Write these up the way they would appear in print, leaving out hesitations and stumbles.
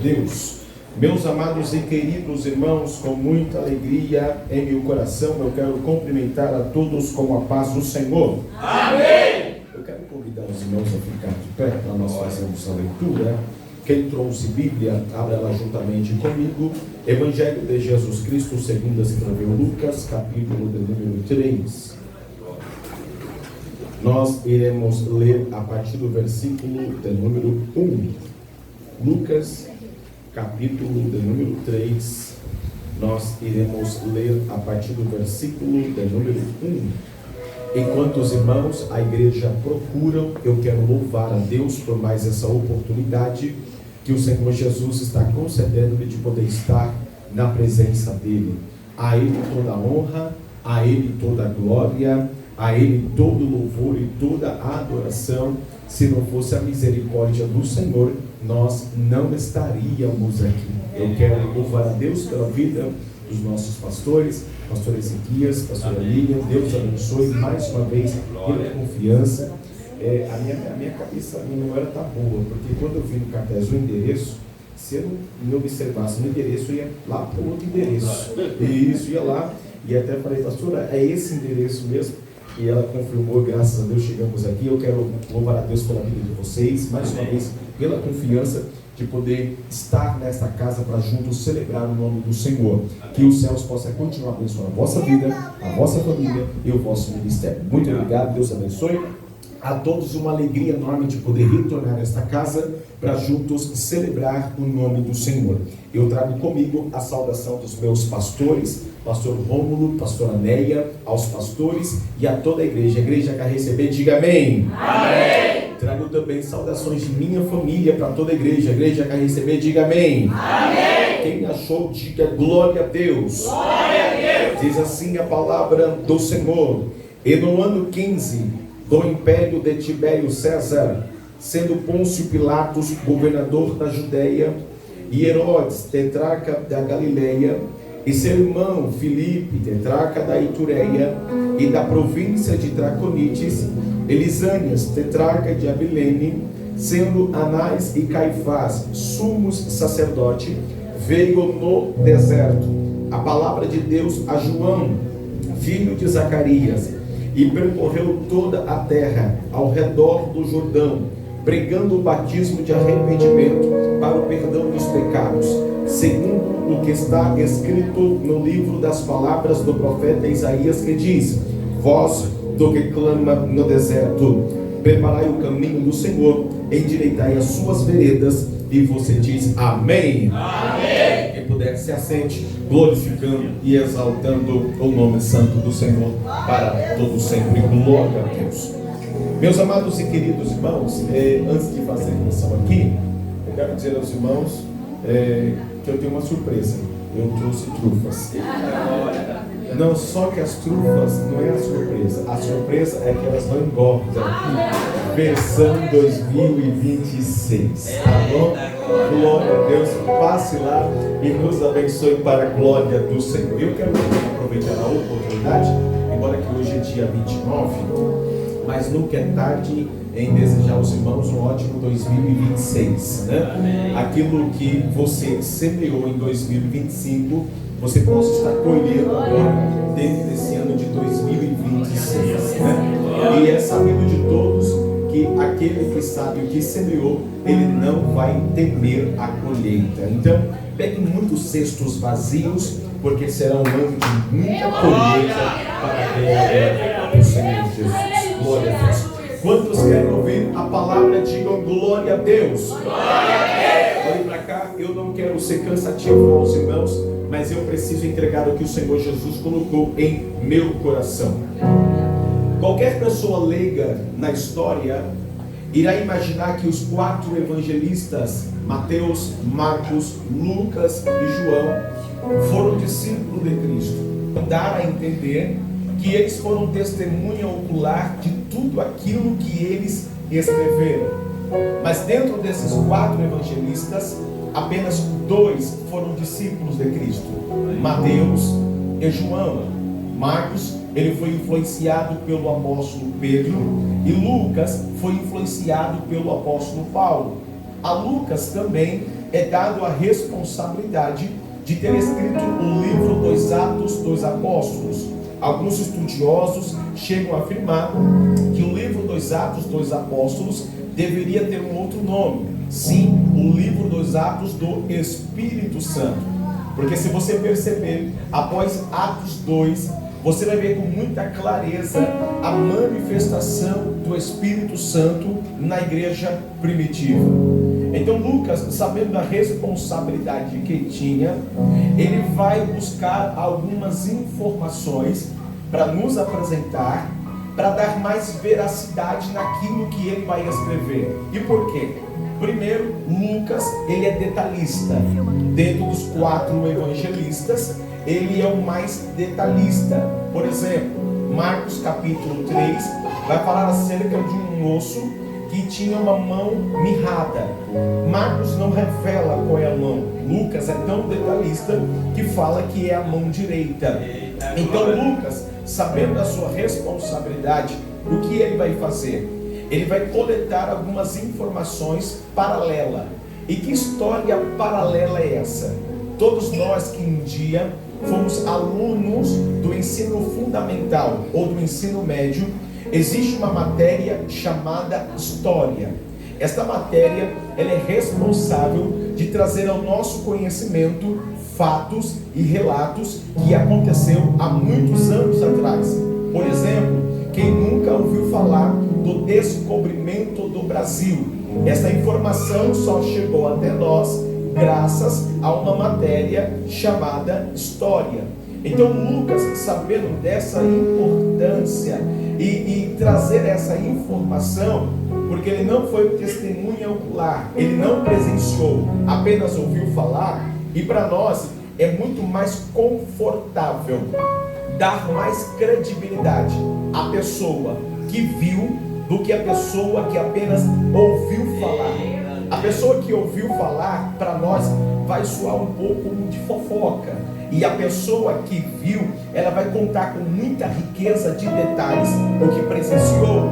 Deus. Meus amados e queridos irmãos, com muita alegria em meu coração, eu quero cumprimentar a todos com a paz do Senhor. Amém! Eu quero convidar os irmãos a ficar de pé para nós fazermos a leitura. Quem trouxe Bíblia, abra ela juntamente comigo. Evangelho de Jesus Cristo, segundo escreveu Lucas, capítulo de número 3. Nós iremos ler a partir do versículo de número 1. Lucas, capítulo de número 3. Nós iremos ler a partir do versículo de número 1. Enquanto os irmãos, a igreja procuram, eu quero louvar a Deus por mais essa oportunidade que o Senhor Jesus está concedendo-me de poder estar na presença dEle. A Ele toda a honra, a Ele toda a glória, a Ele todo o louvor e toda a adoração. Se não fosse a misericórdia do Senhor, nós não estaríamos aqui. Eu quero louvar a Deus pela vida dos nossos pastores, pastor Ezequias, pastora Lilian. Deus abençoe mais uma vez pela confiança. A minha cabeça, a minha memória está boa, porque quando eu vi no cartaz o endereço, se eu não observasse no endereço, eu ia lá para o outro endereço. E isso, ia lá, e até falei, pastora, é esse endereço mesmo? E ela confirmou, graças a Deus chegamos aqui. Eu quero louvar a Deus pela vida de vocês, mais uma vez, pela confiança de poder estar nesta casa para juntos celebrar o nome do Senhor. Que os céus possam continuar abençoando a vossa vida, a vossa família e o vosso ministério. Muito obrigado, Deus abençoe. A todos uma alegria enorme de poder retornar a esta casa para juntos celebrar o nome do Senhor. Eu trago comigo a saudação dos meus pastores, pastor Rômulo, pastora Neia, aos pastores e a toda a igreja. A igreja quer receber, diga amém. Amém! Trago também saudações de minha família para toda a igreja quer receber, diga amém. Amém! Quem achou, diga glória a Deus. Glória a Deus! Diz assim a palavra do Senhor. E no ano 15 do império de Tibério César, sendo Pôncio Pilatos governador da Judéia, e Herodes tetrarca da Galileia, e seu irmão Filipe tetrarca da Itureia e da província de Traconites, Elisânias tetrarca de Abilene, sendo Anás e Caifás sumos sacerdote, veio no deserto a palavra de Deus a João, filho de Zacarias, e percorreu toda a terra ao redor do Jordão, pregando o batismo de arrependimento para o perdão dos pecados, segundo o que está escrito no livro das palavras do profeta Isaías, que diz: voz do que clama no deserto, preparai o caminho do Senhor, endireitai as suas veredas. E você diz amém. Amém. Quem puder se assente, glorificando e exaltando o nome santo do Senhor para todo sempre. Glória a Deus. Meus amados e queridos irmãos, antes de fazer a menção aqui, eu quero dizer aos irmãos que eu tenho uma surpresa. Eu trouxe trufas. Não, só que as trufas não é a surpresa é que elas não engordam. Versão 2026, tá bom? Glória a Deus, passe lá e nos abençoe para a glória do Senhor. Eu quero aproveitar a oportunidade, embora que hoje é dia 29, mas nunca é tarde em desejar aos irmãos um ótimo 2026, né? Aquilo que você semeou em 2025, você possa estar colhendo agora dentro desse ano de 2026, né? E é sabido de todos que aquele que sabe o que semeou, ele não vai temer a colheita. Então, pegue muitos cestos vazios, porque será um ano de muita colheita para a glória do Senhor Jesus. Glória a Deus. Quantos querem ouvir a palavra, digam glória a Deus. Glória a Deus. Olhe para cá, eu não quero ser cansativo aos irmãos, mas eu preciso entregar o que o Senhor Jesus colocou em meu coração. Qualquer pessoa leiga na história irá imaginar que os 4 evangelistas, Mateus, Marcos, Lucas e João, foram discípulos de Cristo. Dar a entender que eles foram testemunha ocular de tudo aquilo que eles escreveram. Mas dentro desses 4 evangelistas, apenas 2 foram discípulos de Cristo: Mateus e João. Marcos, ele foi influenciado pelo apóstolo Pedro, e Lucas foi influenciado pelo apóstolo Paulo. A Lucas também é dado a responsabilidade de ter escrito o livro dos Atos dos Apóstolos. Alguns estudiosos chegam a afirmar que o livro dos Atos dos Apóstolos deveria ter um outro nome. Sim, o livro dos Atos do Espírito Santo. Porque se você perceber, após Atos 2, você vai ver com muita clareza a manifestação do Espírito Santo na igreja primitiva. Então Lucas, sabendo da responsabilidade que tinha, ele vai buscar algumas informações para nos apresentar, para dar mais veracidade naquilo que ele vai escrever. E por quê? Primeiro, Lucas, ele é detalhista. Dentro dos 4 evangelistas, ele é o mais detalhista. Por exemplo, Marcos capítulo 3 vai falar acerca de um moço que tinha uma mão mirrada. Marcos não revela qual é a mão. Lucas é tão detalhista que fala que é a mão direita. Então Lucas, sabendo da sua responsabilidade, o que ele vai fazer? Ele vai coletar algumas informações paralelas. E que história paralela é essa? Todos nós que um dia fomos alunos do ensino fundamental ou do ensino médio, existe uma matéria chamada História. Esta matéria, ela é responsável de trazer ao nosso conhecimento fatos e relatos que aconteceu há muitos anos atrás. Por exemplo, quem nunca ouviu falar do descobrimento do Brasil? Essa informação só chegou até nós graças a uma matéria chamada História. Então Lucas, sabendo dessa importância e trazer essa informação, porque ele não foi testemunha ocular, ele não presenciou, apenas ouviu falar, e para nós é muito mais confortável dar mais credibilidade à pessoa que viu do que a pessoa que apenas ouviu falar. A pessoa que ouviu falar, para nós, vai soar um pouco de fofoca. E a pessoa que viu, ela vai contar com muita riqueza de detalhes o que presenciou.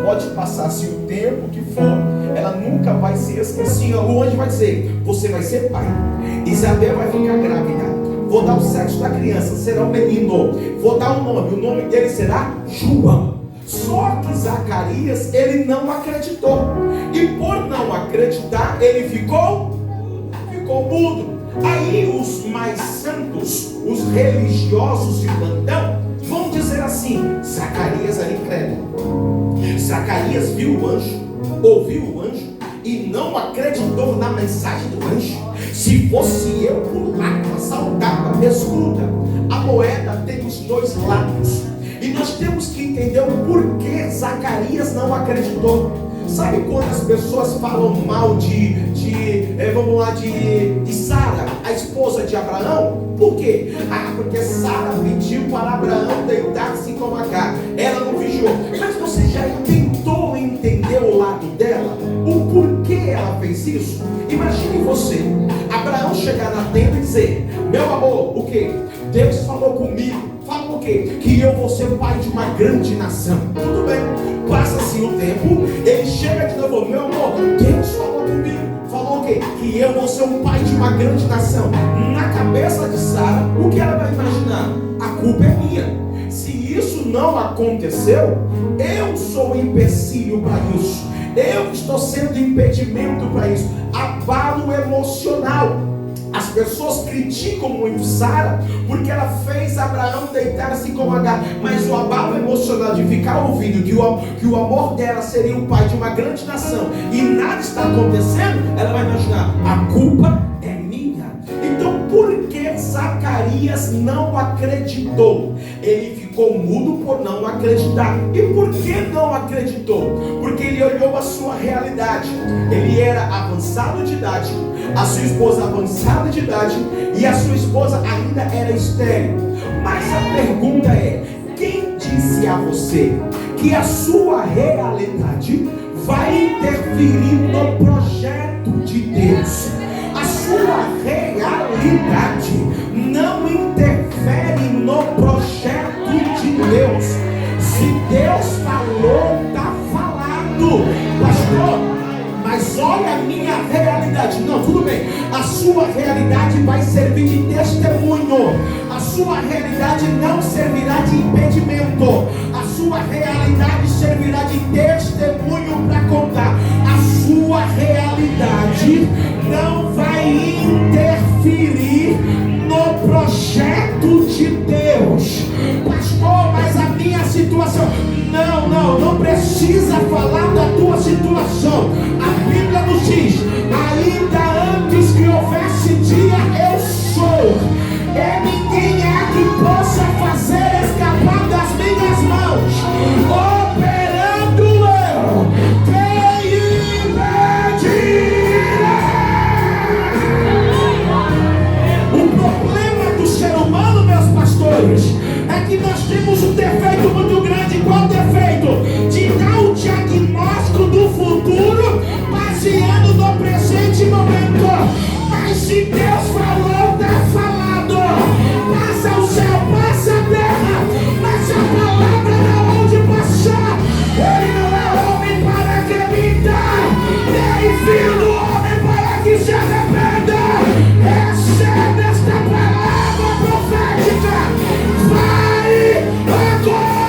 Pode passar-se o tempo que for, ela nunca vai ser esquecida. O anjo vai dizer: você vai ser pai, Isabel vai ficar grávida, vou dar o sexo da criança, será um menino, vou dar o nome dele será João. Só que Zacarias, ele não acreditou, e por não acreditar, ele ficou mudo. Aí os mais santos, os religiosos de plantão, vão dizer assim: Zacarias era incrédulo. Zacarias viu o anjo, ouviu o anjo e não acreditou na mensagem do anjo. Se fosse eu por lá, assaltava, me escuta, a moeda tem os 2 lados. E nós temos que entender o porquê Zacarias não acreditou. Sabe quando as pessoas falam mal de Sara, a esposa de Abraão? Por quê? Porque Sara pediu para Abraão deitar-se com Agar. Ela não vigiou. Mas você já tentou entender o lado dela? O porquê ela fez isso? Imagine você, Abraão chegar na tenda e dizer: meu amor, o quê? Deus falou comigo. Fala o quê? Que eu vou ser pai de uma grande nação. Tudo bem. Passa-se o tempo, ele chega de novo: meu amor, Deus falou comigo. Falou o quê? Que eu vou ser um pai de uma grande nação. Na cabeça de Sara, o que ela vai imaginar? A culpa é minha. Se isso não aconteceu, eu sou o empecilho para isso. Eu estou sendo impedimento para isso. Abalo emocional. As pessoas criticam muito Sara porque ela fez Abraão deitar-se com Agar, mas o abalo emocional de ficar ouvindo que o amor dela seria o pai de uma grande nação e nada está acontecendo, ela vai imaginar: a culpa é minha. Então por que Zacarias não acreditou? Ele ficou mudo por não acreditar. E por que não acreditou? Porque ele olhou a sua realidade. Ele era avançado de idade, a sua esposa avançada de idade, e a sua esposa ainda era estéril. Mas a pergunta é: quem disse a você que a sua realidade vai interferir no projeto de Deus? A sua realidade não interfere no projeto de Deus. Se Deus falou, está falado, pastor. Mas olha a minha realidade. Não, tudo bem. A sua realidade vai servir de testemunho. A sua realidade não servirá de impedimento. A sua realidade servirá de testemunho para contar. A sua realidade não vai interferir no projeto de Deus. Pastor, mas a minha situação... Não precisa falar da tua situação. A Bíblia nos diz: ainda antes que houvesse dia, eu sou. E ninguém é que possa fazer escapar das minhas mãos. Operando eu, quem impedirá? O problema do ser humano, meus pastores, é que nós temos um defeito muito grande. Qual defeito? De dar o diagnóstico do futuro baseando no presente momento. Mas se Deus falou, está falado. Passa o céu, passa a terra, mas a palavra não onde passar. Ele não é homem para que minta, nem filho do homem para que se arrependa. Recebe esta palavra profética. Vai acontecer.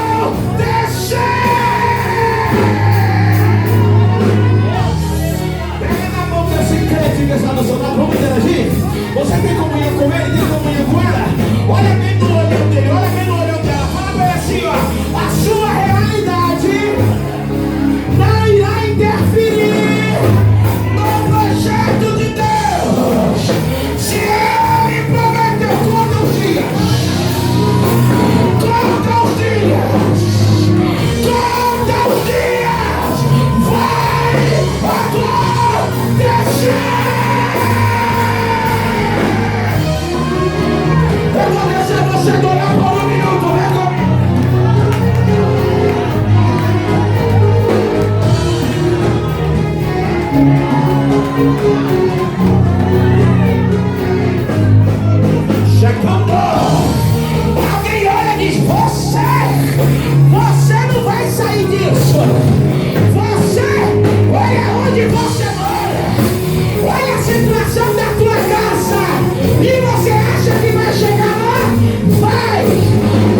Pega na mão desse crente que está no seu lado. Vamos interagir? Você tem comunhão com ele? Tem comunhão com ela? Olha bem no olhão dele, olha bem no olhão dela. Fala para ele assim, ó: a sua realidade não irá interferir no projeto de Deus. Se ele prometeu todos os dias, conta os dias, vai acontecer. Eu vou deixar você adorar por um minuto, vem comigo. Chegando, alguém olha e diz: você não vai sair disso. Olha onde você mora, olha a situação da tua casa, e você acha que vai chegar lá? Vai,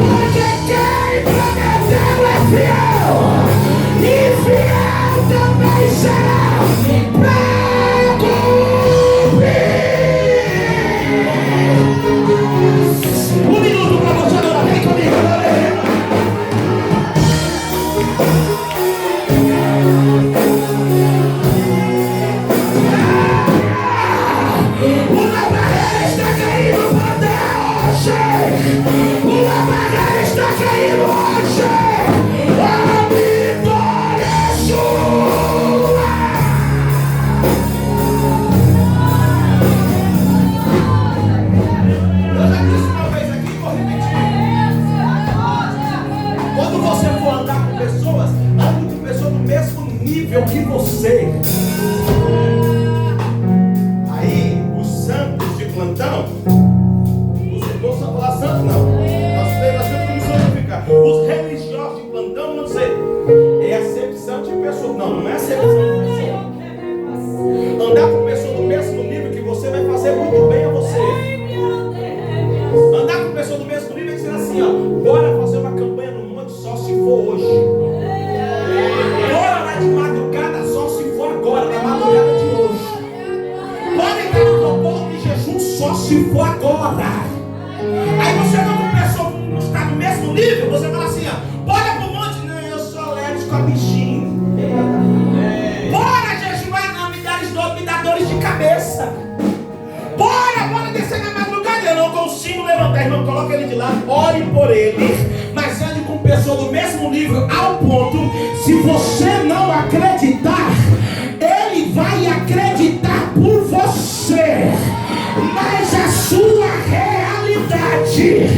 porque quem prometeu é fiel, e fiel também será para cumprir. Um minuto para você adorar, vem comigo, aleluia. Uma barreira está caindo para Deus. Uma barreira está caindo hoje. A vitória é sua. Eu já disse uma vez aqui, vou repetir. Quando você for andar com pessoas, ande com pessoas do mesmo nível que você. Plantão, os irmãos só falar santo, não. Nós temos que nos santificar. Os religiosos de plantão vão dizer: é acepção de pessoa. Não é acepção de pessoa. Andar com pessoa do mesmo nível que você vai fazer muito bem a você. Andar com pessoa do mesmo nível é dizer assim, ó: bora fazer uma campanha no monte só se for hoje. Bora lá de madrugada só se for agora, na madrugada de hoje. Bora entrar no propósito de jejum só se for agora. Aí você não está no mesmo nível, você fala assim, ó: bora pro monte. Não, eu sou alérgico a bichinho. Bora jejuar, não, me dá dores de cabeça. Bora descer na madrugada. Eu não consigo levantar, irmão, coloca ele de lado, ore por ele, mas ande com pessoa do mesmo nível, ao ponto, se você não acreditar, ele vai acreditar por você. Mas a sua realidade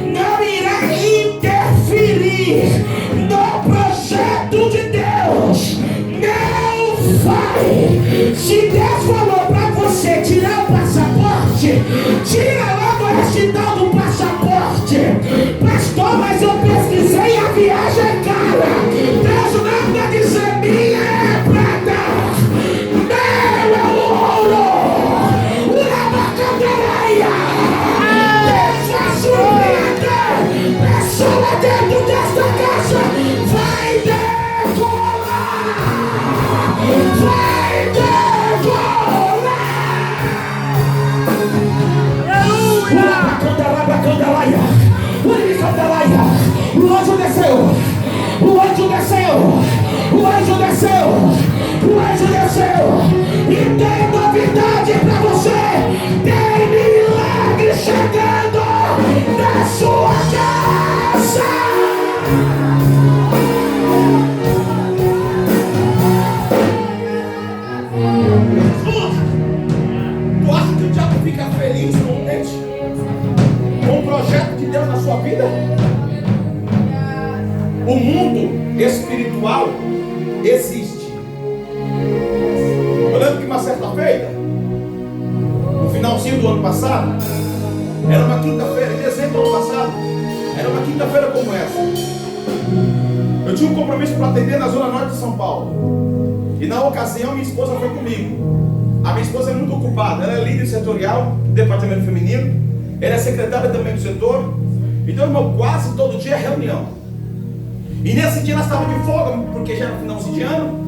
não irá interferir no projeto de Deus. Não vai. Se Deus falou para você tirar o passaporte, tira logo esse tal do passaporte. Pastor, mas eu pesquisei, a viagem é cara. Deus não vai dizer minha é pra dar. passado, era uma quinta-feira, em dezembro do ano passado, era uma quinta-feira como essa. Eu tinha um compromisso para atender na zona norte de São Paulo. E na ocasião minha esposa foi comigo. A minha esposa é muito ocupada, ela é líder setorial do departamento feminino, ela é secretária também do setor. Então, irmão, quase todo dia é reunião. E nesse dia nós estávamos de folga, porque já era finalzinho de ano.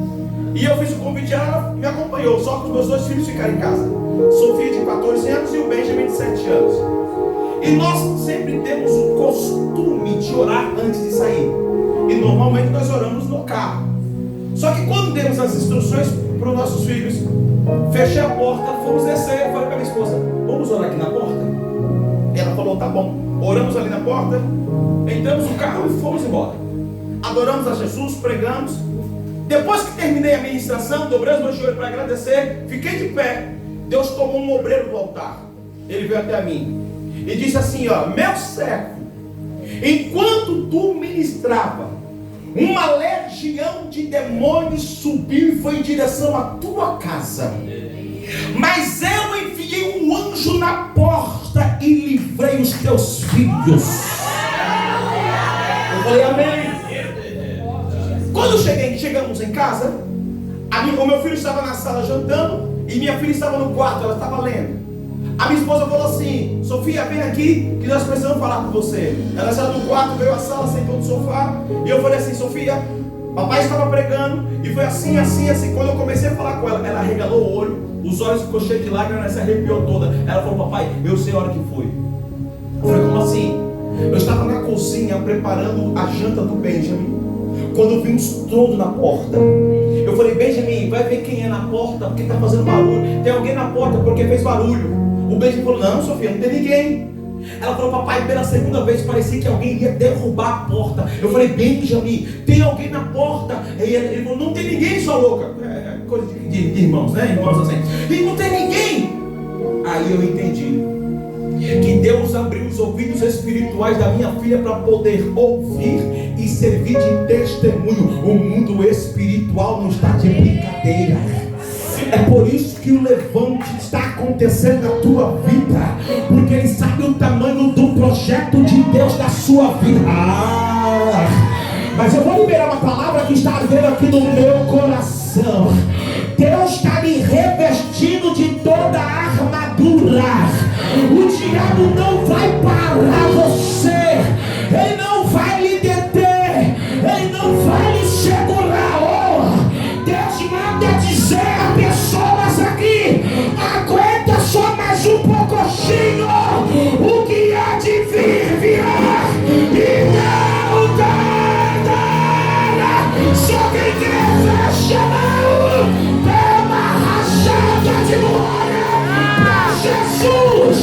E eu fiz o convite, ela me acompanhou, só que os meus 2 filhos ficaram em casa. Sofia de 14 anos e o Benjamin de 7 anos. E nós sempre temos o costume de orar antes de sair. E normalmente nós oramos no carro. Só que quando demos as instruções para os nossos filhos, fechei a porta, fomos descer. Eu falei para minha esposa: vamos orar aqui na porta? Ela falou: tá bom. Oramos ali na porta, entramos no carro e fomos embora. Adoramos a Jesus, pregamos. Depois que terminei a ministração, dobrei os meus joelhos para agradecer, fiquei de pé. Deus tomou um obreiro do altar. Ele veio até mim e disse assim: ó, meu servo, enquanto tu ministrava, uma legião de demônios subiu e foi em direção à tua casa. Mas eu enviei um anjo na porta e livrei os teus filhos. Eu falei amém. Quando chegamos em casa, o meu filho estava na sala jantando e minha filha estava no quarto, ela estava lendo. A minha esposa falou assim: Sofia, vem aqui que nós precisamos falar com você. Ela saiu do quarto, veio à sala, sentou no sofá. E eu falei assim: Sofia, papai estava pregando e foi assim, assim, assim. Quando eu comecei a falar com ela, ela arregalou o olho, os olhos ficou cheios de lágrimas, ela se arrepiou toda. Ela falou: papai, eu sei a hora que foi. Eu falei: como assim? Eu estava na cozinha preparando a janta do Benjamin, quando eu vi um estrondo na porta. Eu falei: Benjamin, vai ver quem é na porta, porque está fazendo barulho. Tem alguém na porta porque fez barulho. O Benjamin falou: não, Sofia, não tem ninguém. Ela falou: papai, pela segunda vez parecia que alguém ia derrubar a porta. Eu falei: Benjamin, tem alguém na porta? E ele falou: não tem ninguém, sua louca. É coisa de irmãos, né? Irmãos assim. E não tem ninguém. Aí eu entendi que Deus abriu os ouvidos espirituais da minha filha para poder ouvir e servir de testemunho. O mundo espiritual não está de brincadeira. É por isso que o levante está acontecendo na tua vida, porque ele sabe o tamanho do projeto de Deus na sua vida. Mas eu vou liberar uma palavra que está ardendo aqui no meu coração. Deus está me revestindo de toda a armadura. O diabo não vai parar você, ele não vai lhe deter, ele não vai lhe segurar. Deus manda dizer a pessoas aqui: aguenta só mais um pouquinho, o que há de vir virá e não tardará. Só quem quer fecha a mão, dê uma rachada de glória pra Jesus.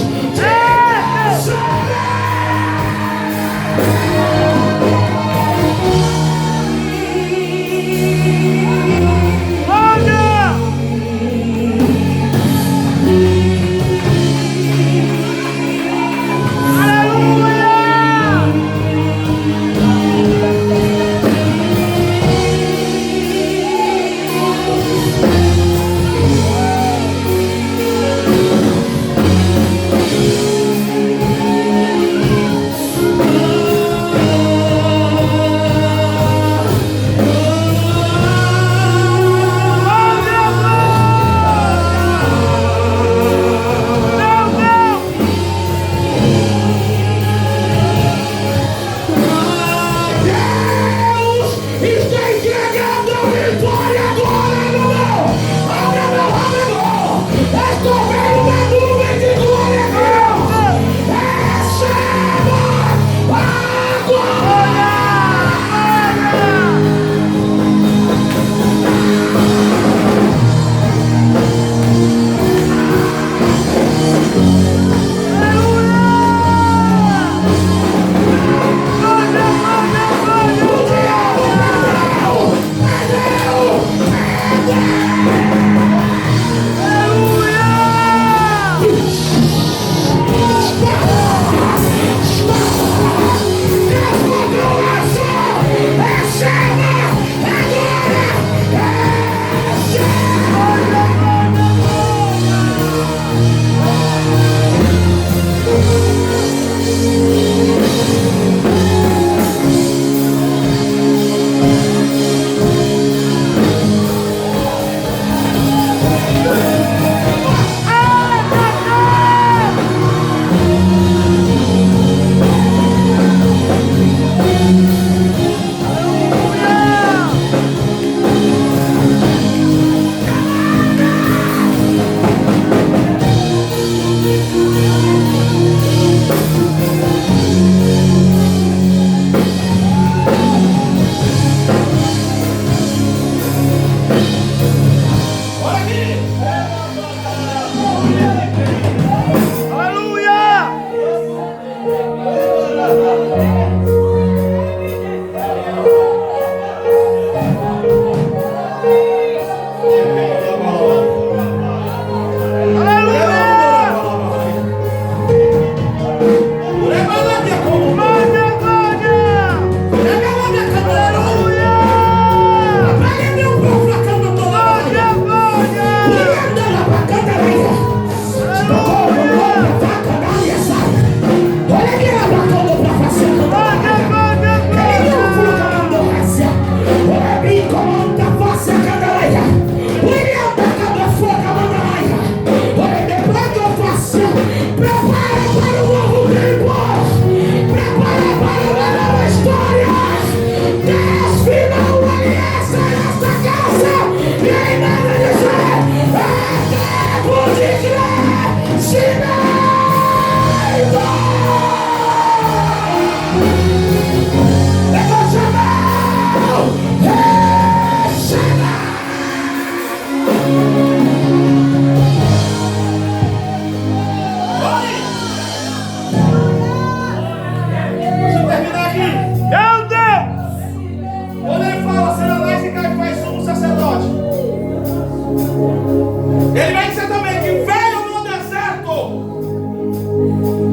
Ele vai dizer também que veio no deserto.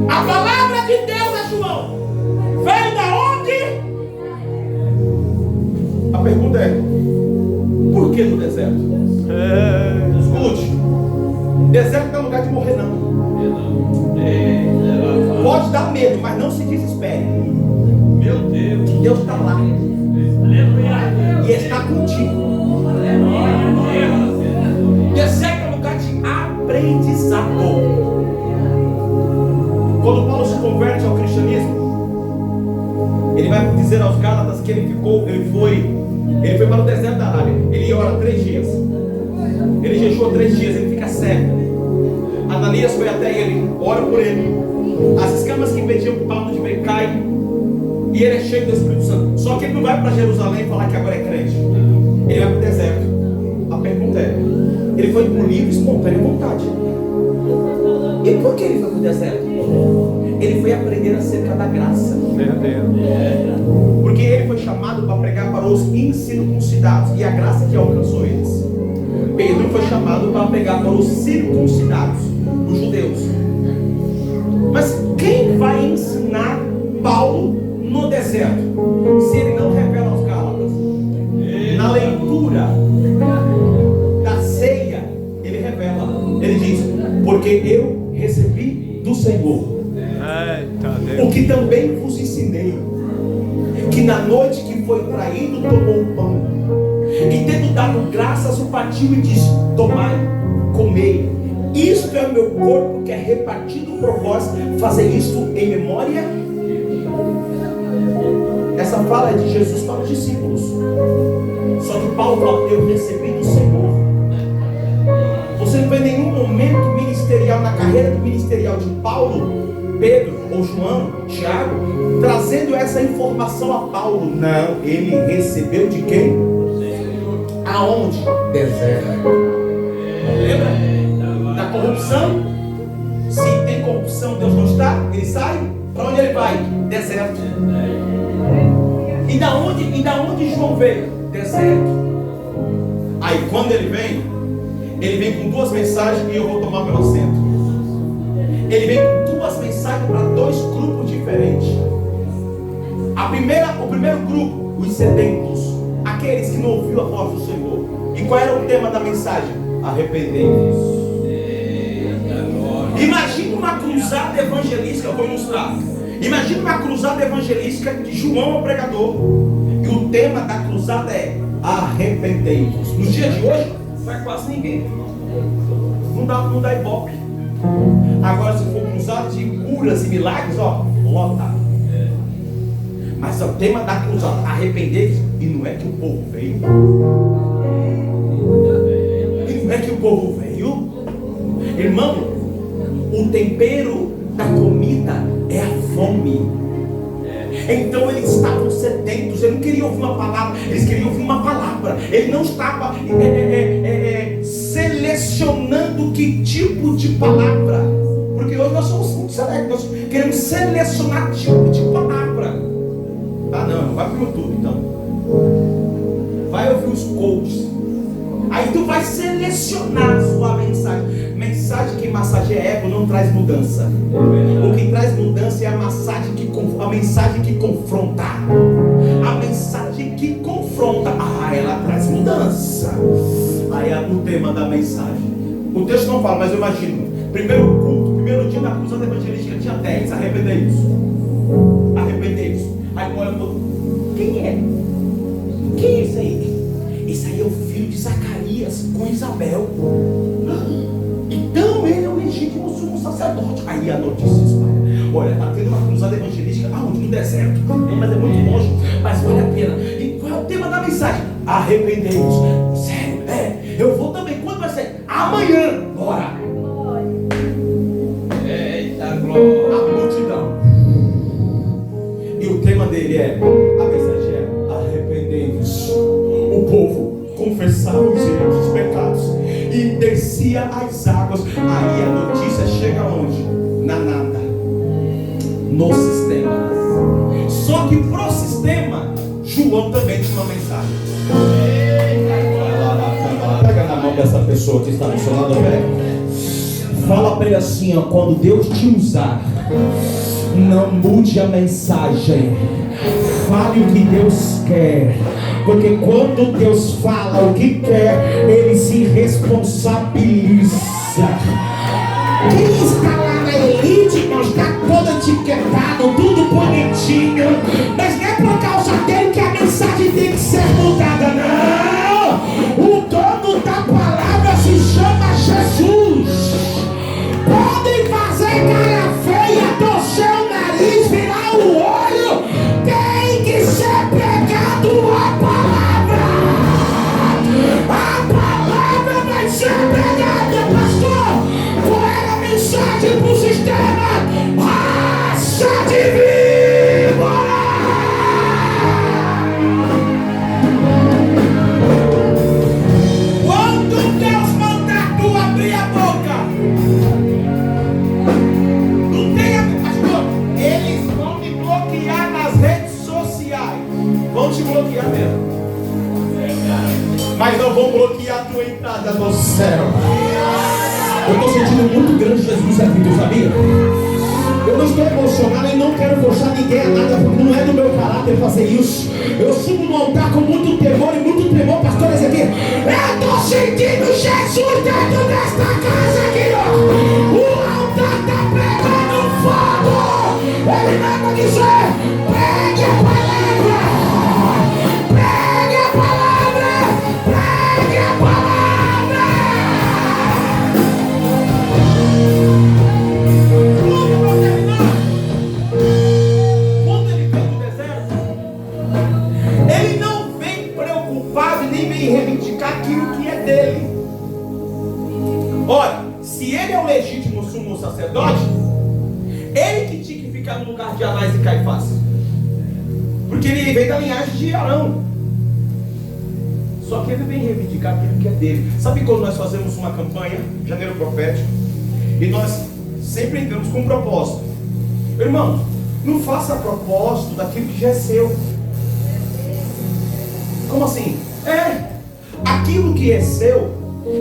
A palavra de Deus é João. Veio da onde? A pergunta é: por que no deserto? Escute, deserto não é lugar de morrer, não. Pode dar medo, mas não se desespere. Meu Deus, Deus está lá e está contigo. Deserto é lugar de aprendizado. Quando Paulo se converte ao cristianismo, ele vai dizer aos Gálatas que ele foi para o deserto da Arábia. Ele ora 3 dias. Ele jejua 3 dias, ele fica cego. Ananias foi até ele, ora por ele. As escamas que impediam Paulo de ver caem. E ele é cheio do Espírito Santo. Só que ele não vai para Jerusalém falar que agora é crente. Ele vai para o deserto. A pergunta é: ele foi por livre, espontânea vontade. E por que ele foi para o deserto? Ele foi aprender acerca da graça. Porque ele foi chamado para pregar para os incircuncidados. E a graça que alcançou eles. Pedro foi chamado para pregar para os circuncidados, os judeus. Mas quem vai ensinar Paulo no deserto, se ele não revela aos Gálatas? Na leitura da ceia, ele revela. Ele diz: porque eu recebi do Senhor o que também vos ensinei, que na noite que foi traído, tomou o pão, e tendo dado graças, o partiu e disse: tomai, comei, isto é o meu corpo que é repartido por vós, fazei isto em memória. Essa fala é de Jesus para os discípulos. Só que Paulo fala: eu recebi do Senhor. Você não vê nenhum momento ministerial na carreira ministerial de Paulo, Pedro ou João, Tiago, trazendo essa informação a Paulo. Não, ele recebeu de quem? Aonde? Deserto. Lembra da corrupção? Se tem corrupção, Deus não está, ele sai. Para onde ele vai? Deserto. E da onde João veio? Deserto. Aí quando ele vem com 2 mensagens, e eu vou tomar meu assento. Ele vem com 2 mensagens para 2 grupos diferentes. O primeiro grupo, os sedentos, aqueles que não ouviram a voz do Senhor. E qual era o tema da mensagem? Arrependei-vos. Imagina uma cruzada evangelística, eu vou ilustrar. Imagina uma cruzada evangelística de João, o pregador. E o tema da cruzada é arrependei-vos. Nos dias de hoje, vai quase ninguém. Não dá ibope. Agora, se for cruzada de curas e milagres, ó, lota. Mas o tema da cruzada, arrependei-vos. E não é que o povo veio. Irmão, o tempero da comida é a fome. Então eles estavam sedentos, eles não queriam ouvir uma palavra, eles queriam ouvir uma palavra. Ele não estava selecionando que tipo de palavra, porque hoje nós somos muito seletos, nós queremos selecionar tipo de palavra. Ah não, vai para o YouTube então, vai ouvir os coaches, aí tu vai selecionar a sua mensagem. Mensagem que massageia ego não traz mudança. O que traz mudança é a mensagem que confronta. A mensagem que confronta, ela traz mudança. Aí é o tema da mensagem. O texto não fala, mas eu imagino. Primeiro culto, primeiro dia da cruzada evangelística, tinha 10. Arrependei-vos. Aí olha, quem é? Quem é esse aí? Esse aí é o filho de Zacarias com Isabel. Então ele é o legítimo sumo sacerdote. Aí a notícia espalha. Olha, está tendo uma cruzada evangelística. Aonde? No deserto. Mas é muito longe, mas vale a pena. E qual é o tema da mensagem? Arrependei-vos. Sério, eu vou também. Quando vai ser? Amanhã. Bora. Eita glória. A multidão. E o tema dele a mensagem é: arrependei-vos. O povo confessava os erros, os pecados, e descia as águas. Aí a notícia chega onde? Na nada, no sistema. Só que pro sistema, João também tinha uma mensagem. Pega na mão dessa pessoa que está do seu lado, pé. Fala para ele assim, ó, quando Deus te usar, não mude a mensagem. Fale o que Deus quer. Porque quando Deus fala o que quer, Ele se responsabiliza. Quem está lá na elite, irmão, está todo etiquetado, tudo bonitinho. Mas não é por causa dele que a mensagem tem que ser mudada, não. O dono da palavra se chama Jesus. Podem fazer cara feia, torcer o nariz, virar o olho. Tem que ser pregado a palavra. A palavra vai ser pregada, pastor. Qual é a mensagem para o sistema? Raça de víbora. Quando Deus mandar tu abrir a boca, não tenha, pastor, eles vão me bloquear nas redes sociais. Vão te bloquear mesmo, mas não vão bloquear a tua entrada no céu. Eu estou sentindo muito grande Jesus aqui, tu sabia? Eu não estou emocionado e não quero forçar ninguém a nada, porque não é do meu caráter fazer isso. Eu subo no altar com muito temor e muito tremor, pastor Ezequiel. Eu estou sentindo Jesus dentro desta casa aqui, ó. O altar está pegando fogo. Ele vai dizer: pregue a palavra, pregue a palavra, pregue a palavra. Quando ele vem do deserto, ele não vem preocupado e nem vem reivindicar aquilo que é dele. Ora, se ele é o legítimo sumo sacerdote, ele que tinha que ficar no lugar de Anás e Caifás, porque ele vem da linhagem de Arão. Só que ele vem reivindicar aquilo que é dele. Sabe quando nós fazemos uma campanha, Janeiro Profético, e nós sempre entramos com um propósito? Irmão, não faça propósito daquilo que já é seu. Como assim? Aquilo que é seu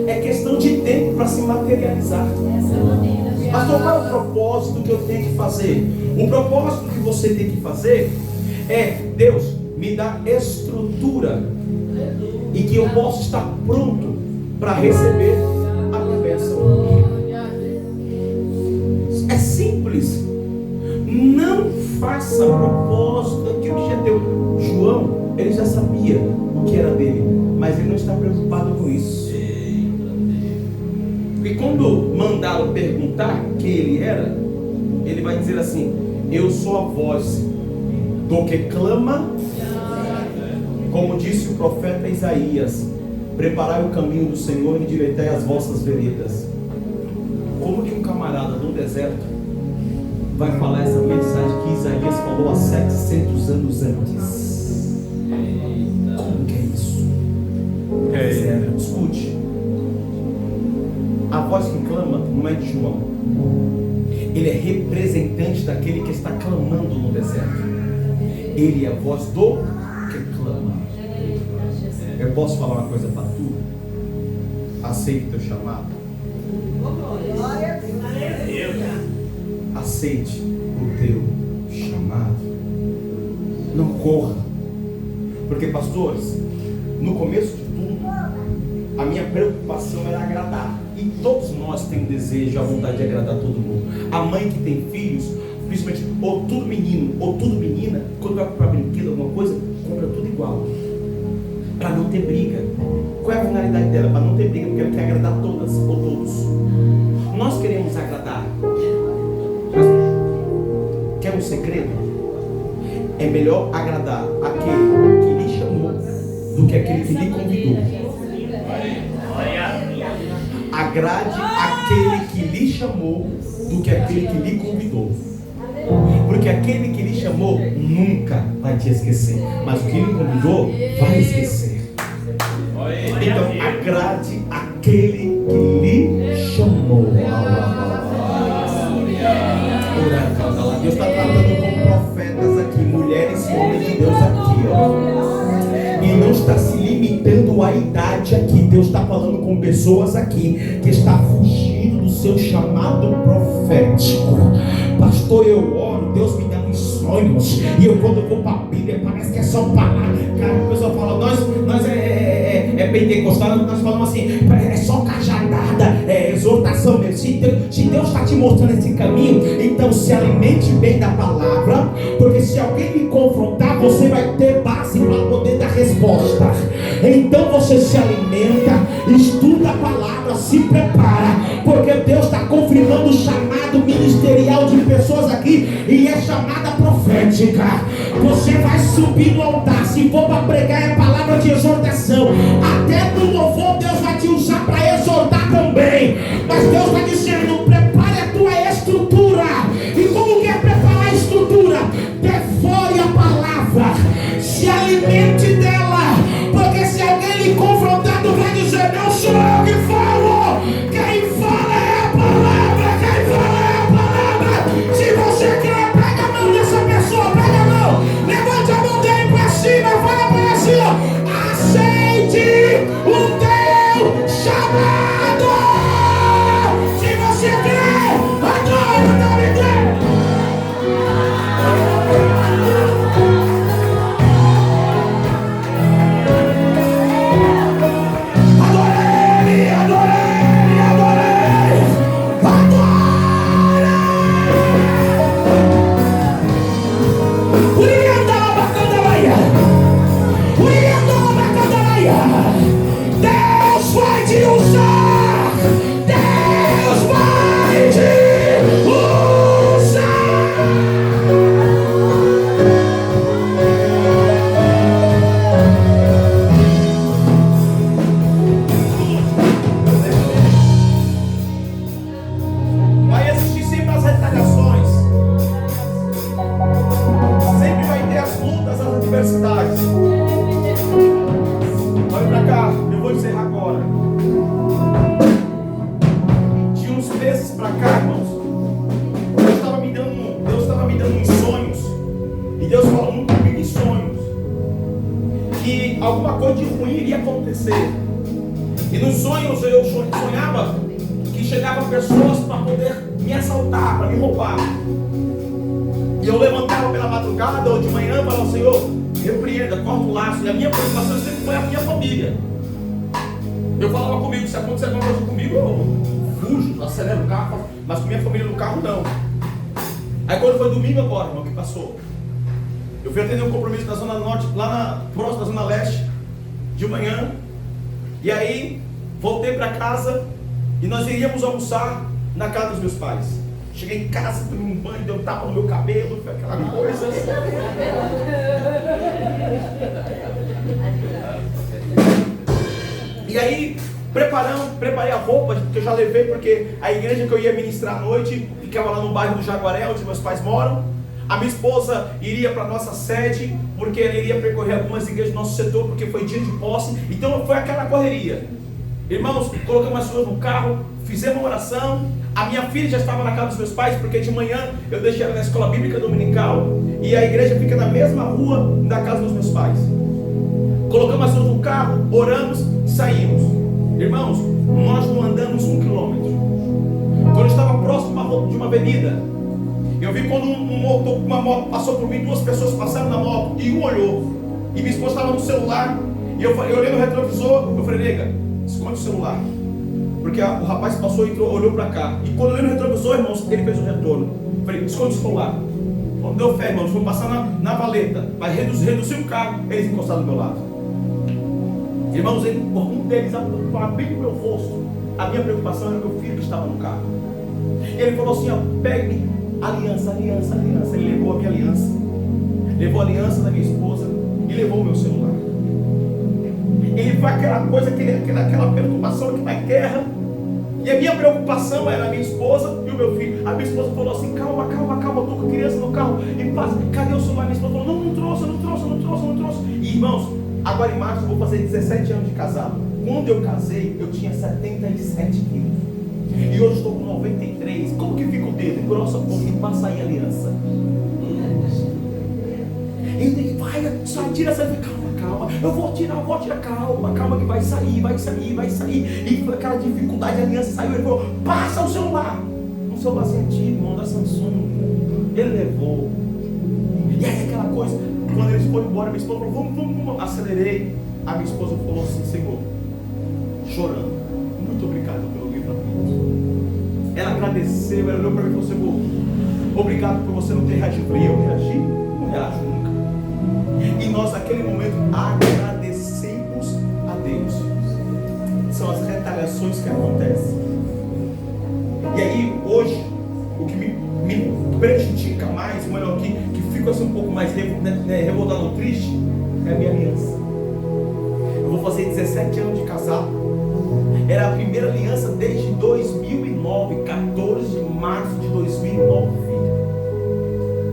é questão de tempo para se materializar. Pastor, qual é o propósito que eu tenho que fazer? O propósito que você tem que fazer é: Deus, me dá estrutura e que eu possa estar pronto para receber a minha bênção. É simples. Não faça propósito daquilo que já deu. João, ele já sabia o que era dele, mas ele não está preocupado com isso. E quando mandaram perguntar quem ele era, ele vai dizer assim: eu sou a voz do que clama, como disse o profeta Isaías: preparai o caminho do Senhor e endireitai as vossas veredas. Como que um camarada do deserto vai falar essa mensagem que Isaías falou há 700 anos antes? Como que é isso? Deserto. Escute, a voz que clama não é de João. Ele é representante daquele que está clamando no deserto. Ele é a voz do que clama. Eu posso falar uma coisa para tu? Aceite teu chamado. Aceite o teu chamado. Não corra. Porque, pastores, no começo de tudo, a minha preocupação era agradar. E todos nós temos desejo, a vontade de agradar todo mundo. A mãe que tem filhos, principalmente, ou tudo menino ou tudo menina, quando vai comprar brinquedo, alguma coisa, compra tudo igual, para não ter briga. Qual é a finalidade dela? Para não ter briga, porque ela quer agradar todas ou todos. Nós queremos agradar. Quer um segredo? É melhor agradar aquele que lhe chamou do que aquele que lhe convidou. Agrade aquele que lhe chamou do que aquele que lhe convidou. Porque aquele que lhe chamou nunca vai te esquecer, mas o que lhe convidou vai esquecer. Então agrade aquele que lhe chamou. Deus está tratando com profetas aqui, mulheres e homens de Deus aqui, ó. E não está se limitando à idade aqui. Deus está falando com pessoas aqui que está fugindo do seu chamado profético. Pastor, eu oro, Deus me dá uns sonhos, e quando eu vou para a Bíblia parece que é só palavra. Cara, a pessoa fala, nós é pentecostal, nós falamos assim, é só cajadada, é exortação mesmo. Se Deus está te mostrando esse caminho, então se alimente bem da palavra, porque se alguém me confrontar, você vai ter base para poder dar resposta. Então você se alimenta, estuda a palavra, se prepara, porque Deus está confirmando o chamado ministerial de pessoas aqui, e é chamada profética. Você vai subir no altar, se for para pregar é palavra de exortação, até no louvor Deus vai te usar para exortar também. Mas Deus está dizendo, prepare a tua estrutura. E como quer preparar a estrutura? Devore a palavra, se alimente dela, porque se alguém lhe confrontar, tu vai dizer, não sou eu que falo, quem fala é a palavra, quem fala é a palavra. Se você quer, pega a mão dessa pessoa, pega a mão, levante a mão dele para cima, fala para assim, ó, aceite o teu chamado. Se você quer, adore o nome dele. Deus vai te usar. Deus vai te usar. Vai existir sempre as retaliações, sempre vai ter as lutas, as adversidades. Olha pra cá, eu vou encerrar agora. De uns meses pra cá, irmãos, Deus estava me dando uns sonhos, e Deus falou muito comigo em sonhos, que alguma coisa de ruim iria acontecer. E nos sonhos eu sonhava que chegavam pessoas para poder me assaltar, para me roubar. E eu levantava pela madrugada ou de manhã e falava, Senhor, repreenda, corta o laço. E a minha preocupação sempre foi a minha família. Eu falava comigo, se acontecer alguma coisa comigo, eu fujo, acelero o carro, mas com minha família no carro não. Aí quando foi domingo agora, irmão, que passou, eu fui atender um compromisso na Zona Norte, lá próximo da Zona Leste, de manhã. E aí voltei para casa e nós iríamos almoçar na casa dos meus pais. Cheguei em casa, tomei um banho, dei um tapa no meu cabelo, foi aquela coisa. E aí, preparei a roupa, que eu já levei, porque a igreja que eu ia ministrar à noite ficava lá no bairro do Jaguaré, onde meus pais moram. A minha esposa iria para a nossa sede, porque ela iria percorrer algumas igrejas do nosso setor, porque foi dia de posse. Então foi aquela correria. Irmãos, colocamos as pessoas no carro, fizemos uma oração. A minha filha já estava na casa dos meus pais, porque de manhã eu deixei ela na escola bíblica dominical, e a igreja fica na mesma rua da casa dos meus pais. Colocamos as pessoas no carro, oramos e saímos. Irmãos, nós não andamos 1 quilômetro. Quando eu estava próximo de uma avenida, eu vi quando uma moto passou por mim, 2 pessoas passaram na moto, e um olhou, e minha esposa estava no celular, e eu olhei no retrovisor, eu falei, nega, esconde o celular, porque o rapaz passou e entrou, olhou para cá, e quando eu olhei no retrovisor, irmãos, ele fez um retorno. Eu falei, esconde o celular. Quando deu fé, irmãos, fui passar na valeta, para reduzir o carro, eles encostaram do meu lado. Irmãos, um deles apontou bem no meu rosto. A minha preocupação era o meu filho que estava no carro. Ele falou assim, ó, pegue aliança. Ele levou a minha aliança, levou a aliança da minha esposa e levou o meu celular. Ele foi aquela coisa, aquela preocupação, aquela guerra. E a minha preocupação era a minha esposa e o meu filho. A minha esposa falou assim, calma, eu tô com a criança no carro, e passa, cadê o celular? Minha esposa falou, não trouxe. E irmãos, agora em março eu vou fazer 17 anos de casado. Quando eu casei, eu tinha 77 quilos. E hoje estou com 93. Como que fica o dedo? Engrossa um pouquinho para sair a aliança. Ele vai, sai, tira essa. Calma. calma, eu vou tirar, calma que vai sair. E foi aquela dificuldade, a aliança saiu, ele falou, passa o celular. Um celularzinho antigo, irmão, da Samsung. Ele levou. E aí aquela coisa, quando eles foram embora, minha esposa falou, vamos. Acelerei. A minha esposa falou assim, Senhor, chorando, muito obrigado pelo livramento. Ela agradeceu, ela olhou para mim e falou, Senhor, obrigado por você não ter reagido. Eu reagi? Não reajo nunca. E nós naquele momento agradecemos a Deus. São as retaliações que acontecem. E aí hoje, o que me prejudica mais, ou melhor, que fico assim um pouco mais revoltado, triste, é a minha aliança. Eu vou fazer 17 anos de casado. Era a primeira aliança desde 2009, 14 de março de 2009.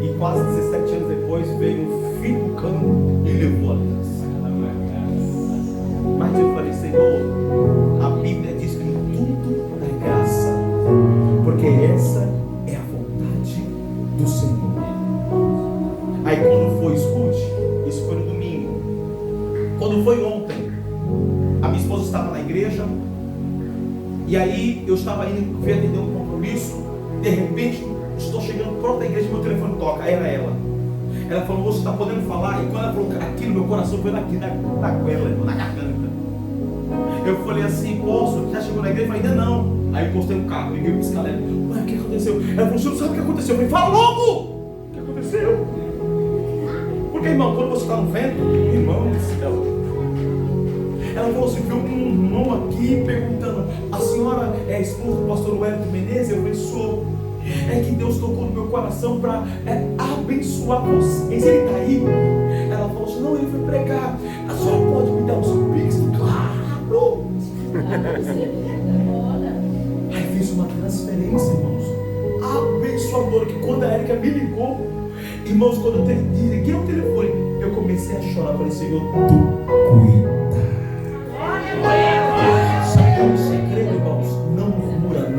E quase 17 anos depois veio um filho do cano e levou a aliança. Mas eu falei, Senhor, a Bíblia diz que tudo é graça, porque essa é a vontade do Senhor. Aí quando foi, escute, isso foi no domingo. Quando foi ontem, a minha esposa estava na igreja, e aí eu estava indo ver atender um compromisso. De repente, estou chegando próximo da igreja e meu telefone toca. Era ela. Ela falou, você está podendo falar? E quando ela falou aquilo, meu coração foi aqui na goela, na garganta. Eu falei assim, posso? Já chegou na igreja? Eu falei, ainda não. Aí eu postei no carro, liguei o pisca-alerta. Ué, o que aconteceu? Ela falou, você não sabe o que aconteceu? Eu falei, fala logo! O que aconteceu? Porque, irmão, quando você está no vento, irmão, ela falou assim, viu um irmão aqui perguntando, a senhora é a esposa do pastor Wellington Menezes? Eu falei, sou. É que Deus tocou no meu coração para abençoar vocês. Ele está aí? Ela falou assim, não, ele foi pregar. A senhora pode me dar uns pix? Claro! Aí fiz uma transferência, irmãos, abençoadora, que quando a Érica me ligou, irmãos, quando eu desliguei o telefone, eu comecei a chorar. Falei, Senhor, tu cuida. Sabe qual é o segredo, irmãos? Não murmura,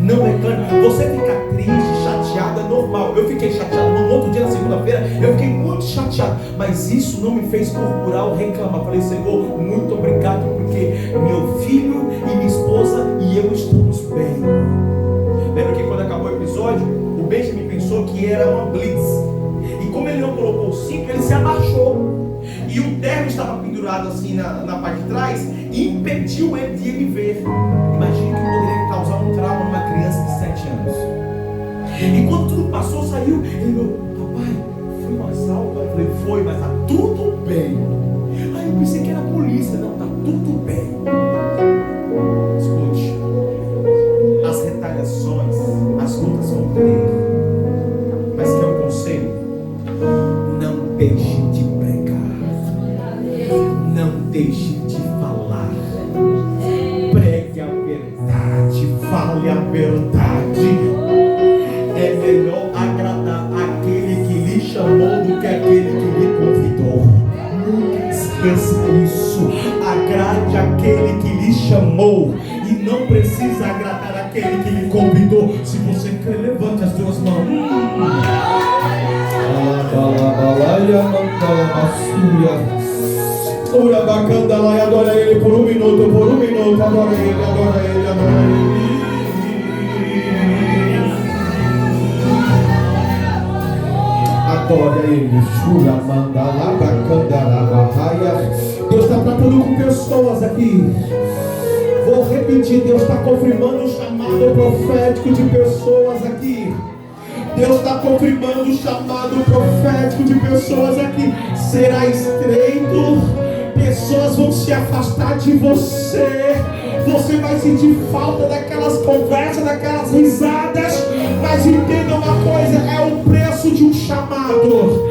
não reclame. Você ficar triste, chateado é normal. Eu fiquei chateado no outro dia, na segunda-feira, eu fiquei muito chateado, mas isso não me fez murmurar ou reclamar. Falei, Senhor, muito obrigado, porque meu filho e minha esposa e eu estamos bem. Lembra que quando acabou o episódio, o Benjamin pensou que era uma blitz, e como ele não colocou o cinto, ele se abaixou, e o terno estava pendurado assim na parte de trás, e impediu ele de me ver. Imagine que poderia causar um trauma numa criança de 7 anos. E quando tudo passou, saiu, ele falou, papai, foi um assalto? Eu falei, foi, mas está tudo bem. Aí eu pensei que era a polícia. Não, está tudo bem. Escute, as retaliações, as lutas vão ter, mas quer um conselho? Não deixe de pregar, não deixe de falar, pregue a verdade, fale a verdade. É melhor agradar aquele que lhe chamou do que aquele que lhe convidou. Nunca esqueça isso. Agrade aquele que lhe chamou e não precisa agradar aquele que lhe convidou. Se você quer, levante as duas mãos. Adora ele por um minuto, adora ele, adora ele. Adora ele, Deus está tratando com pessoas aqui. Vou repetir, Deus está confirmando o chamado profético de pessoas aqui. Deus está confirmando o chamado profético de pessoas aqui. Será estreito, pessoas vão se afastar de você. Você vai sentir falta daquelas conversas, daquelas risadas. Mas entenda uma coisa, é o preço de um chamado.